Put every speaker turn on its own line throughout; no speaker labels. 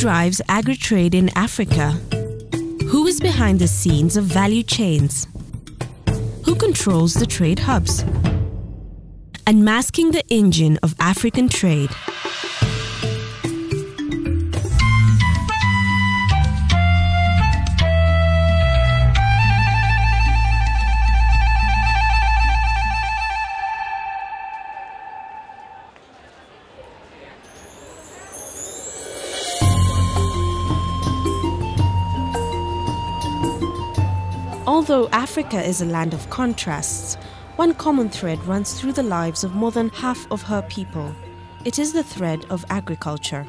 drives agri-trade in Africa? Who is behind the scenes of value chains? Who controls the trade hubs? Unmasking the engine of African trade. Although Africa is a land of contrasts, one common thread runs through the lives of more than half of her people. It is the thread of agriculture.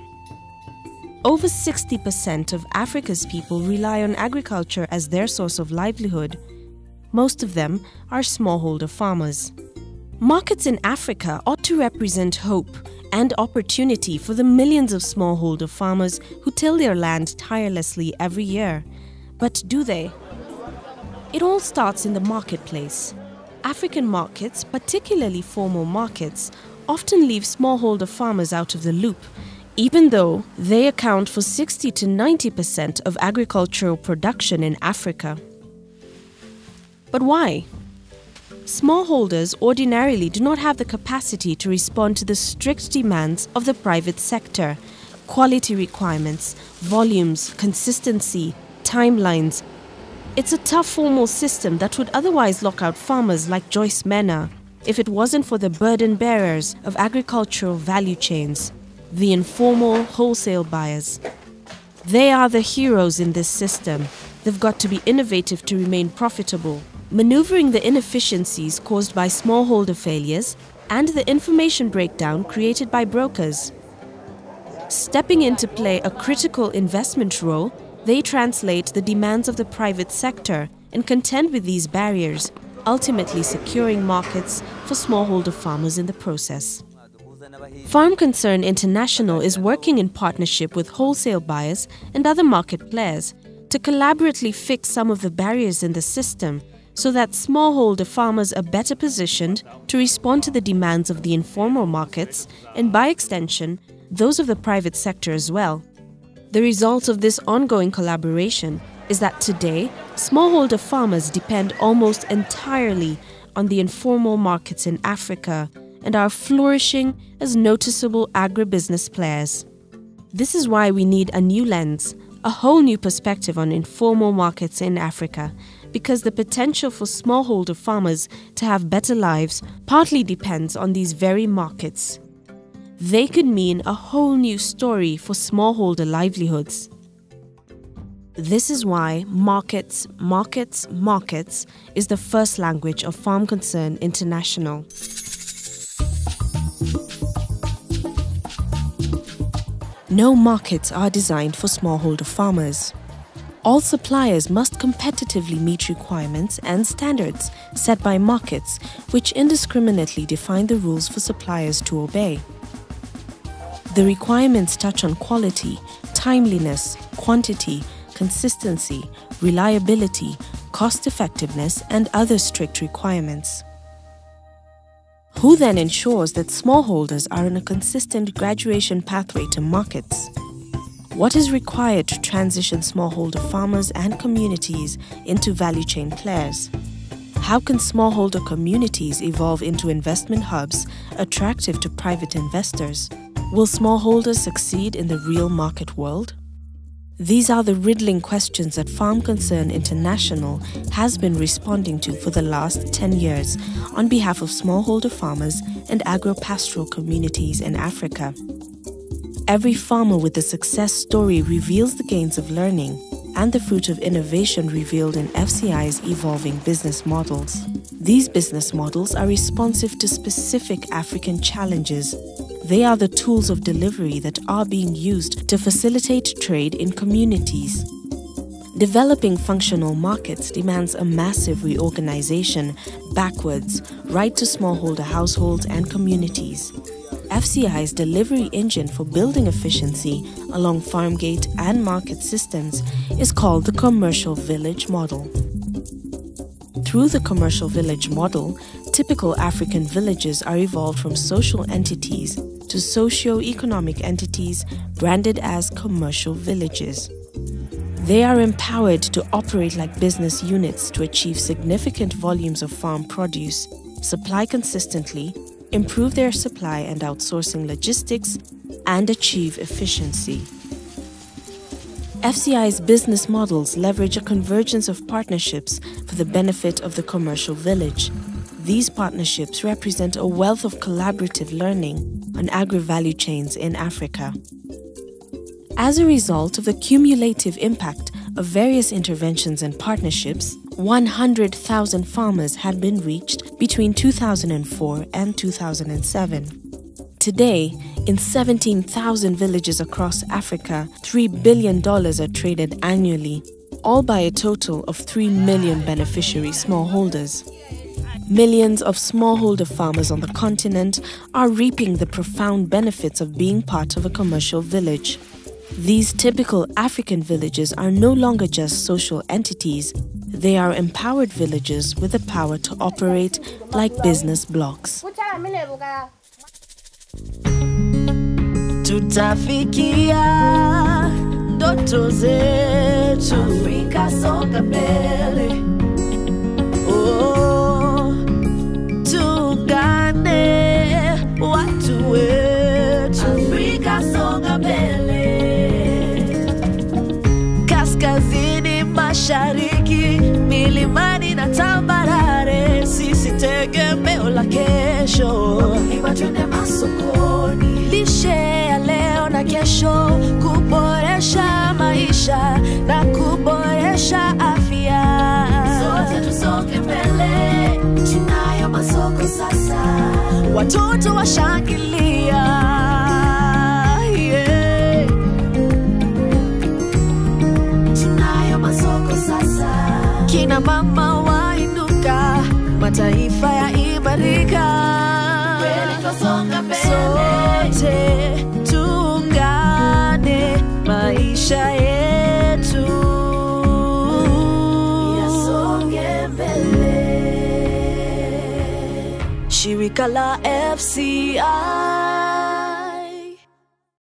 Over 60% of Africa's people rely on agriculture as their source of livelihood. Most of them are smallholder farmers. Markets in Africa ought to represent hope and opportunity for the millions of smallholder farmers who till their land tirelessly every year. But do they? It all starts in the marketplace. African markets, particularly formal markets, often leave smallholder farmers out of the loop, even though they account for 60 to 90% of agricultural production in Africa. But why? Smallholders ordinarily do not have the capacity to respond to the strict demands of the private sector: quality requirements, volumes, consistency, timelines. It's a tough formal system that would otherwise lock out farmers like Joyce Mena if it wasn't for the burden bearers of agricultural value chains, the informal wholesale buyers. They are the heroes in this system. They've got to be innovative to remain profitable, maneuvering the inefficiencies caused by smallholder failures and the information breakdown created by brokers. Stepping in to play a critical investment role, they translate the demands of the private sector and contend with these barriers, ultimately securing markets for smallholder farmers in the process. Farm Concern International is working in partnership with wholesale buyers and other market players to collaboratively fix some of the barriers in the system so that smallholder farmers are better positioned to respond to the demands of the informal markets and, by extension, those of the private sector as well. The result of this ongoing collaboration is that today, smallholder farmers depend almost entirely on the informal markets in Africa and are flourishing as noticeable agribusiness players. This is why we need a new lens, a whole new perspective on informal markets in Africa, because the potential for smallholder farmers to have better lives partly depends on these very markets. They could mean a whole new story for smallholder livelihoods. This is why markets, markets, markets is the first language of Farm Concern International. No markets are designed for smallholder farmers. All suppliers must competitively meet requirements and standards set by markets, which indiscriminately define the rules for suppliers to obey. The requirements touch on quality, timeliness, quantity, consistency, reliability, cost-effectiveness, and other strict requirements. Who then ensures that smallholders are on a consistent graduation pathway to markets? What is required to transition smallholder farmers and communities into value chain players? How can smallholder communities evolve into investment hubs attractive to private investors? Will smallholders succeed in the real market world? These are the riddling questions that Farm Concern International has been responding to for the last 10 years on behalf of smallholder farmers and agro-pastoral communities in Africa. Every farmer with a success story reveals the gains of learning and the fruit of innovation revealed in FCI's evolving business models. These business models are responsive to specific African challenges. They are the tools of delivery that are being used to facilitate trade in communities. Developing functional markets demands a massive reorganization backwards, right to smallholder households and communities. FCI's delivery engine for building efficiency along farm gate and market systems is called the Commercial Village Model. Through the Commercial Village Model, typical African villages are evolved from social entities to socio-economic entities branded as commercial villages. They are empowered to operate like business units to achieve significant volumes of farm produce, supply consistently, improve their supply and outsourcing logistics, and achieve efficiency. FCI's business models leverage a convergence of partnerships for the benefit of the commercial village. These partnerships represent a wealth of collaborative learning on agri-value chains in Africa. As a result of the cumulative impact of various interventions and partnerships, 100,000 farmers had been reached between 2004 and 2007. Today, in 17,000 villages across Africa, $3 billion are traded annually, all by a total of 3 million beneficiary smallholders. Millions of smallholder farmers on the continent are reaping the profound benefits of being part of a commercial village. These typical African villages are no longer just social entities, they are empowered villages with the power to operate like business blocks.
Tutafikia ndoto zetu, Afrika songa mbele. Oh, tuungane watu wetu, Afrika songa mbele. Kaskazini, mashariki, milimani na tambarare, sisi tegemeo la kesho. Wakulima twende masokoni, lishe ya leo na kesho, kuboresha maisha na kuboresha afya. Sote tusonge mbele, tunayo masoko sasa, watoto washangilia. Yeah. Tunayo masoko sasa, kina mama wainuka, mataifa ya imarika. Sote tuungane, maisha yetu yasonge mbele. Shirika la FCI.